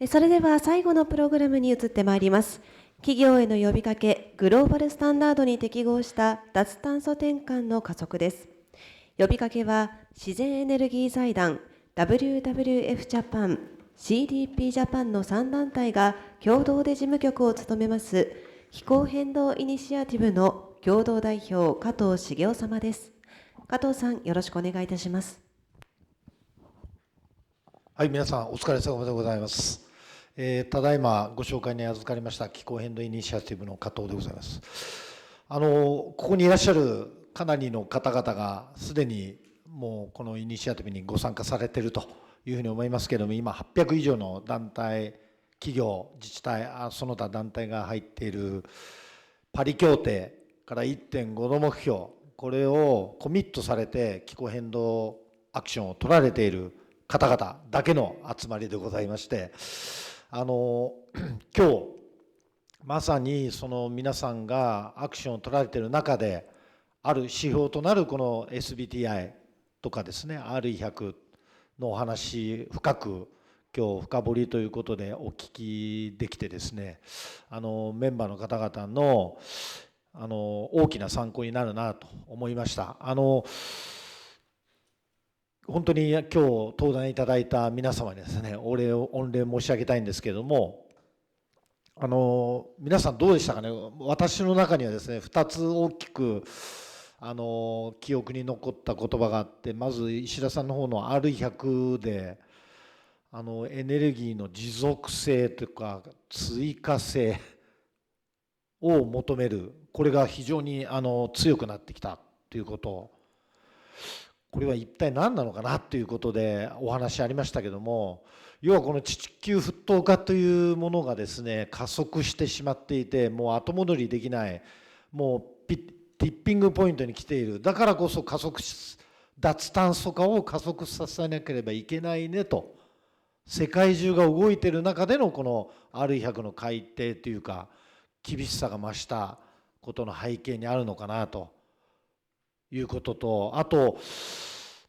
それでは最後のプログラムに移ってまいります。企業への呼びかけ、グローバルスタンダードに適合した脱炭素転換の加速です。呼びかけは、自然エネルギー財団、WWF ジャパン、CDP ジャパンの3団体が共同で事務局を務めます、気候変動イニシアティブの共同代表、加藤茂雄様です。加藤さん、よろしくお願いいたします。はい、皆さんお疲れ様でございます。ただいまご紹介に預かりました気候変動イニシアティブの加藤でございます。ここにいらっしゃるかなりの方々がすでにもうこのイニシアティブにご参加されているというふうに思いますけれども、今800以上の団体、企業、自治体、その他団体が入っているパリ協定から1.5度目標、これをコミットされて気候変動アクションを取られている方々だけの集まりでございまして、今日まさにその皆さんがアクションを取られている中で、ある指標となるこの SBTI とかですね、RE100 のお話、深く今日深掘りということでお聞きできてですね、メンバーの方々の大きな参考になるなと思いました。本当に今日登壇いただいた皆様にですね、御礼申し上げたいんですけれども、皆さんどうでしたかね。私の中にはですね、2つ大きく記憶に残った言葉があって、まず石田さんの方の R100 でエネルギーの持続性とか追加性を求める、これが非常に強くなってきたということ、これは一体何なのかなということでお話ありましたけども、要はこの地球沸騰化というものがですね、加速してしまっていて、もう後戻りできない、もうティッピングポイントに来ている。だからこそ脱炭素化を加速させなければいけないねと、世界中が動いている中でのこの R100 の改定というか、厳しさが増したことの背景にあるのかなということと、あと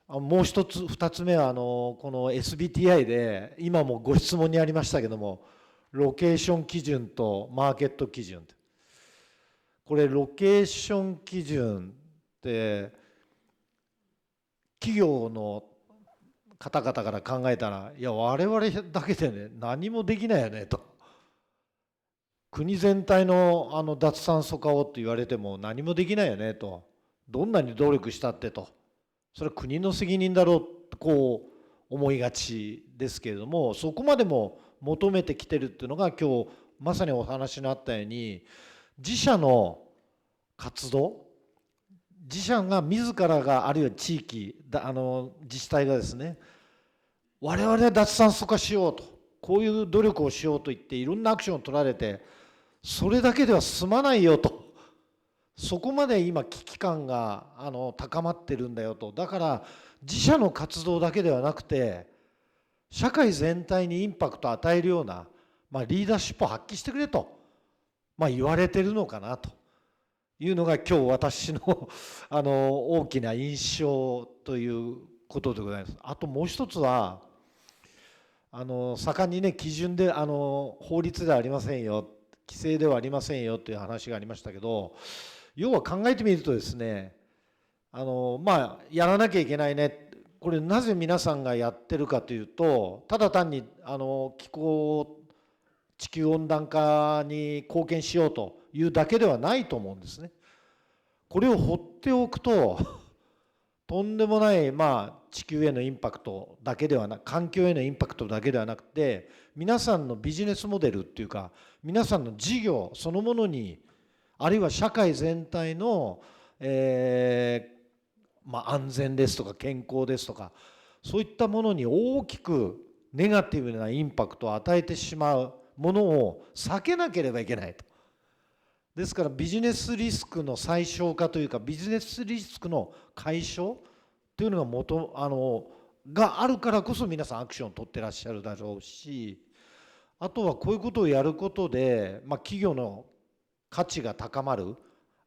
もう一つ、二つ目はこの SBTI で今もご質問にありましたけども、ロケーション基準とマーケット基準、これロケーション基準って企業の方々から考えたら、いや我々だけでね何もできないよねと、国全体の脱炭素化をと言われても何もできないよねと、どんなに努力したってと、それは国の責任だろうとこう思いがちですけれども、そこまでも求めてきてるっていうのが今日まさにお話にあったように、自社の活動、自社が自らが、あるいは地域自治体がですね、我々は脱炭素化しようと、こういう努力をしようと言っていろんなアクションを取られて、それだけでは済まないよと、そこまで今危機感が高まってるんだよと。だから自社の活動だけではなくて社会全体にインパクトを与えるような、リーダーシップを発揮してくれと、言われてるのかなというのが今日私の大きな印象ということでございます。あともう一つは盛んにね、基準で法律ではありませんよ、規制ではありませんよという話がありましたけど、要は考えてみるとですね、やらなきゃいけないね、これなぜ皆さんがやってるかというと、ただ単に地球温暖化に貢献しようというだけではないと思うんですね。これを放っておくととんでもない、地球へのインパクトだけではなく、環境へのインパクトだけではなくて、皆さんのビジネスモデルっていうか、皆さんの事業そのものに、あるいは社会全体の、安全ですとか健康ですとか、そういったものに大きくネガティブなインパクトを与えてしまうものを避けなければいけないと。ですからビジネスリスクの最小化というか、ビジネスリスクの解消というのがあるからこそ皆さんアクションを取ってらっしゃるだろうし、あとはこういうことをやることで、企業の価値が高まる、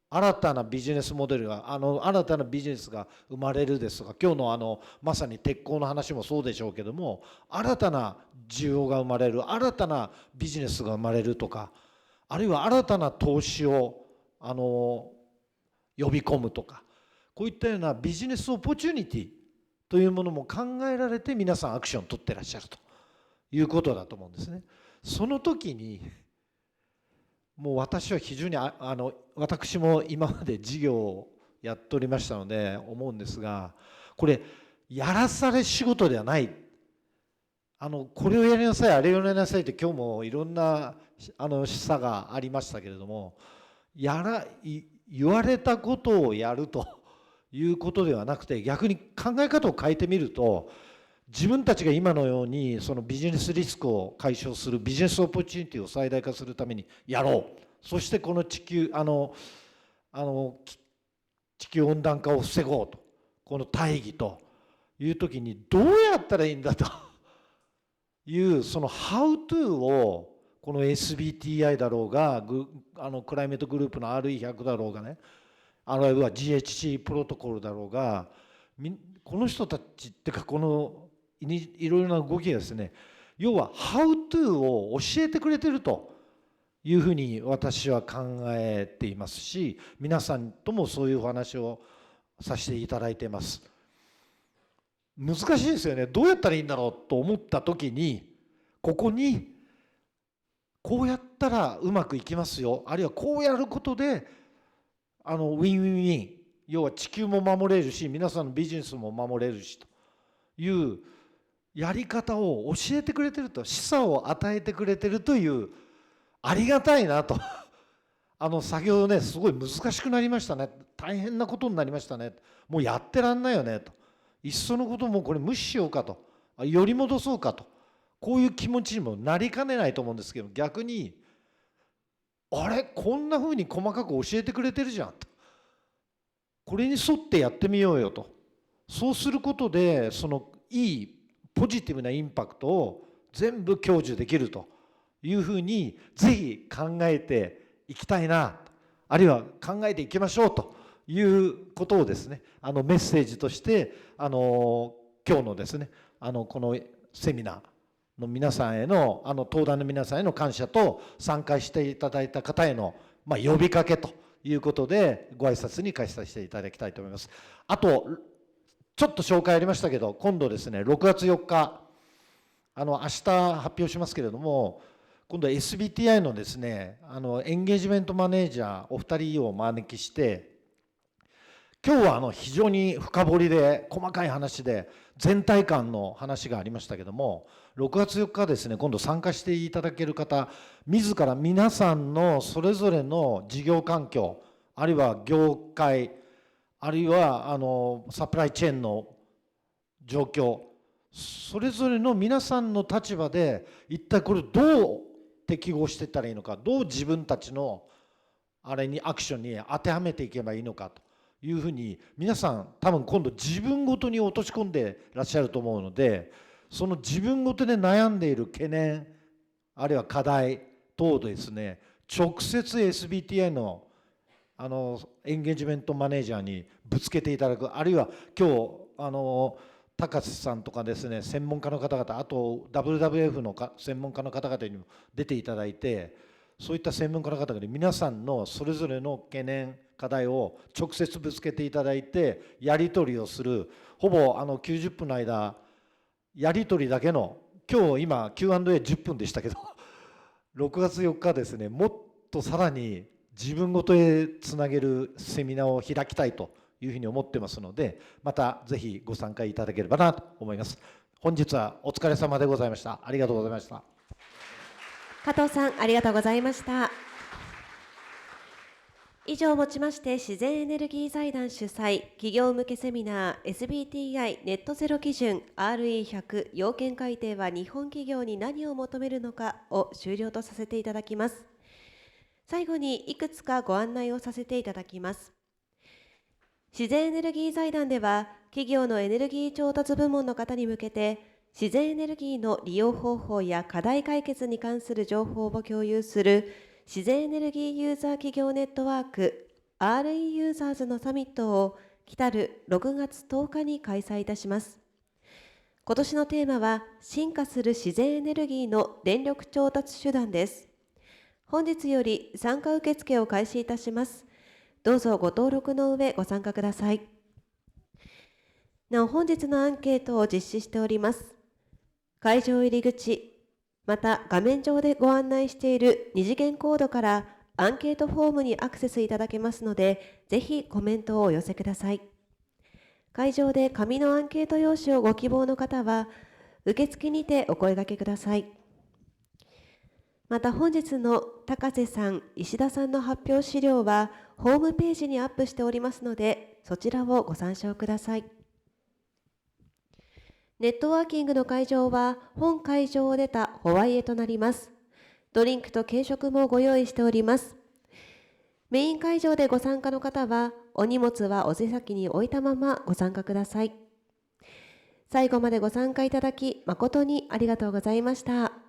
新たなビジネスモデルが新たなビジネスが生まれるですとか、今日のまさに鉄鋼の話もそうでしょうけども、新たな需要が生まれる、新たなビジネスが生まれるとか、あるいは新たな投資を呼び込むとか、こういったようなビジネスオポチュニティというものも考えられて、皆さんアクションを取ってらっしゃるということだと思うんですね。その時にもう私は非常に私も今まで事業をやっておりましたので思うんですが、これやらされ仕事ではない。これをやりなさい、あれをやりなさいって今日もいろんな示唆がありましたけれども、言われたことをやるということではなくて、逆に考え方を変えてみると、自分たちが今のようにそのビジネスリスクを解消する、ビジネスオポチュニティを最大化するためにやろう、そしてこの地球温暖化を防ごうと、この大義という時にどうやったらいいんだというその How to を、この SBTI だろうがクライメートグループの RE100 だろうがね、あるいは GHG プロトコルだろうが、この人たちっていうか、このいろいろな動きがですね、要は How to を教えてくれてるというふうに私は考えていますし、皆さんともそういうお話をさせていただいています。難しいですよね。どうやったらいいんだろうと思った時に、ここにこうやったらうまくいきますよ、あるいはこうやることでウィンウィンウィン、要は地球も守れるし、皆さんのビジネスも守れるしというやり方を教えてくれてると、示唆を与えてくれてるという、ありがたいなと先ほどね、すごい難しくなりましたね、大変なことになりましたね、もうやってらんないよねと、いっそのこともうこれ無視しようかと、寄り戻そうかと、こういう気持ちにもなりかねないと思うんですけど、逆にあれ、こんな風に細かく教えてくれてるじゃんと、これに沿ってやってみようよと、そうすることでそのいいポジティブなインパクトを全部享受できるというふうに、ぜひ考えていきたいな、あるいは考えていきましょうということをですね、メッセージとして今日のですねこのセミナーの皆さんへの登壇の皆さんへの感謝と、参加していただいた方への呼びかけということでご挨拶に返させていただきたいと思います。あとちょっと紹介ありましたけど、今度ですね6月4日明日発表しますけれども、今度は SBTI のですねエンゲージメントマネージャーお二人をお招きして、今日は非常に深掘りで細かい話で全体感の話がありましたけども、6月4日ですね、今度参加していただける方、自ら皆さんのそれぞれの事業環境、あるいは業界、あるいはサプライチェーンの状況、それぞれの皆さんの立場で一体これどう適合していったらいいのか、どう自分たちのあれにアクションに当てはめていけばいいのかというふうに、皆さん多分今度自分ごとに落とし込んでらっしゃると思うので、その自分ごとで悩んでいる懸念、あるいは課題等をですね、直接 SBTI のエンゲージメントマネージャーにぶつけていただく、あるいは今日高瀬さんとかですね、専門家の方々、あと WWF の専門家の方々にも出ていただいて、そういった専門家の方々に皆さんのそれぞれの懸念課題を直接ぶつけていただいて、やり取りをする、ほぼ90分の間やり取りだけの、今日今 Q&A10 分でしたけど6月4日ですね、もっとさらに自分ごとへつなげるセミナーを開きたいというふうに思ってますので、またぜひご参加いただければなと思います。本日はお疲れ様でございました。ありがとうございました。加藤さん、ありがとうございました。以上をもちまして、自然エネルギー財団主催企業向けセミナー SBTI ネットゼロ基準 RE100 要件改定は日本企業に何を求めるのかを終了とさせていただきます。最後にいくつかご案内をさせていただきます。自然エネルギー財団では、企業のエネルギー調達部門の方に向けて、自然エネルギーの利用方法や課題解決に関する情報を共有する自然エネルギーユーザー企業ネットワーク RE ユーザーズのサミットを来たる6月10日に開催いたします。今年のテーマは、進化する自然エネルギーの電力調達手段です。本日より参加受付を開始いたします。どうぞご登録の上ご参加ください。なお、本日のアンケートを実施しております。会場入り口、また画面上でご案内している二次元コードからアンケートフォームにアクセスいただけますので、ぜひコメントをお寄せください。会場で紙のアンケート用紙をご希望の方は、受付にてお声掛けください。また本日の高瀬さん、石田さんの発表資料はホームページにアップしておりますので、そちらをご参照ください。ネットワーキングの会場は本会場を出たホワイエとなります。ドリンクと軽食もご用意しております。メイン会場でご参加の方は、お荷物はお手先に置いたままご参加ください。最後までご参加いただき誠にありがとうございました。